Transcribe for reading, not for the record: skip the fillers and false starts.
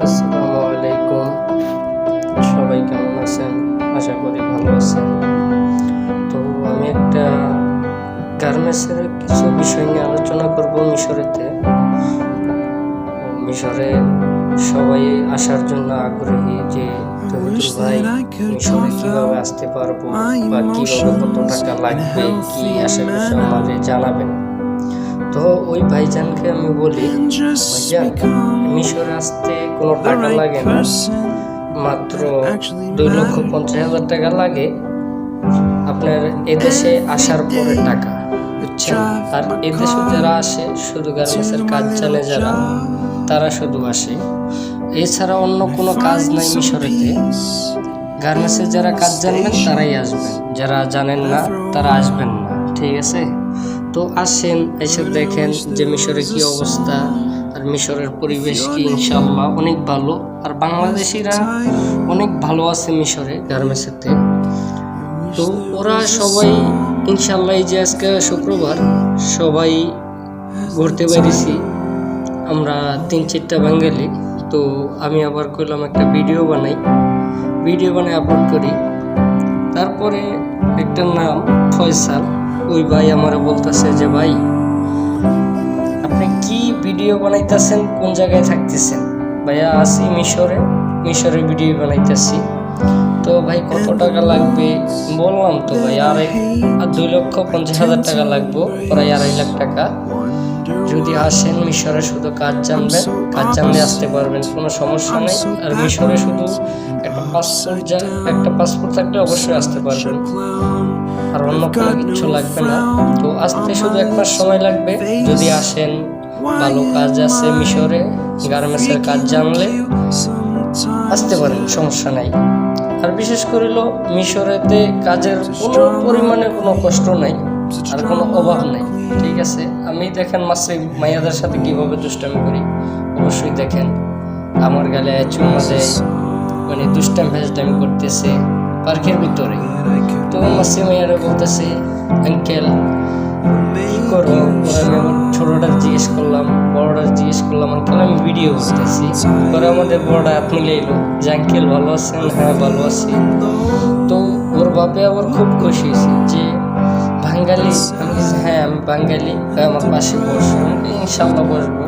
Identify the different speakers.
Speaker 1: আসসালামু আলাইকুম। সবাই কেমন আছেন? আশা করি ভালো আছেন। তো আমি একটা গার্মেন্টসের কিছু বিষয় নিয়ে আলোচনা করব। মিশরে সবাই আসার জন্য আগ্রহী যে তহিদুল ভাই মিশরে কিভাবে আসতে পারবো বা কিভাবে কত টাকা লাগবে কি আশেপাশে আমাদের জানাবেন। তো ওই ভাইজানকে আমি বলি, ভাইজান মিশরে আসতে কোনো টাকা লাগে না, মাত্র 2,50,000 টাকা লাগে আপনার এদেশে আসার পরে টাকা, বুঝছেন? আর এদেশে যারা আসে শুধু গার্মেন্টসের কাজ জানে যারা, তারা শুধু আসে, এছাড়া অন্য কোনো কাজ নাই মিশরেতে। গার্মেন্টসের যারা কাজ জানবেন তারাই আসবেন, যারা জানেন না তারা আসবেন না, ঠিক আছে? তো আসেন, এসে দেখেন যে মিশরে কি অবস্থা, আর মিশরের পরিবেশ কি। ইনশাআল্লাহ অনেক ভালো, আর বাংলাদেশিরা অনেক ভালো আছে মিশরে গার্মেন্টসেতে। তো ওরা সবাই ইনশাআল্লাহ, এই যে আজকে শুক্রবার, সবাই ঘুরতে বেরিয়েছি আমরা 3-4টা বাঙালি। তো আমি আবার করলাম একটা ভিডিও বানাই আপলোড করি। তারপরে একটা নাম ফয়সাল, ওই ভাই আমার বলতেছে যে ভাই আপনি কি ভিডিও বানাইতেছেন, কোন জায়গায় থাকতেছেন? ভাইয়া আসি মিশরে ভিডিও বানাইতেছি। তো ভাই কত টাকা লাগবে বললাম, তো ভাই আর 2,50,000 টাকা লাগবে, প্রায় 2.5 লাখ টাকা। যদি আসেন মিশরে শুধু কাজ জানবেন, কাজ জানলে আসতে পারবেন, কোনো সমস্যা নেই। আর মিশরে শুধু একটা পাসপোর্ট থাকলে অবশ্যই আসতে পারবেন, আর অন্য কোনো কিছু লাগবে না। তো আসতে শুধু 1 মাস সময় লাগবে। যদি আসেন, ভালো কাজ আছে মিশরে, গার্মেন্টসের কাজ জানলে আসতে পারেন, সমস্যা নাই। আর বিশেষ করে মিশরেতে কাজের কোনো পরিমাণে কোনো কষ্ট নাই, আর কোনো অভাব নাই, ঠিক আছে? আমি দেখেন মাসে মাইয়াদের সাথে কিভাবে দুষ্টামি করি, অবশ্যই দেখেন। আমার গালে চুম্মা দেয়, মানে দুষ্টামি করতেছে পার্কের ভিতরে। তো মাসি মাইয়ারা বলতেছে আঙ্কেল কি করবো। পরে আমি আমার ছোটটার জিজ্ঞেস করলাম, বড়টার জিজ্ঞেস করলাম, আঙ্কেল আমি ভিডিও করতেছি। পরে আমাদের বড়টা হাত মিলে এলো যে আঙ্কেল ভালো আছেন? হ্যাঁ ভালো আছি। তো ওর বাপে আবার খুব খুশি হয়েছে যে বাঙালি। আমি হ্যাঁ আমি বাঙালি, আমার পাশে বসবো। ইনশাল্লাহ বসবো।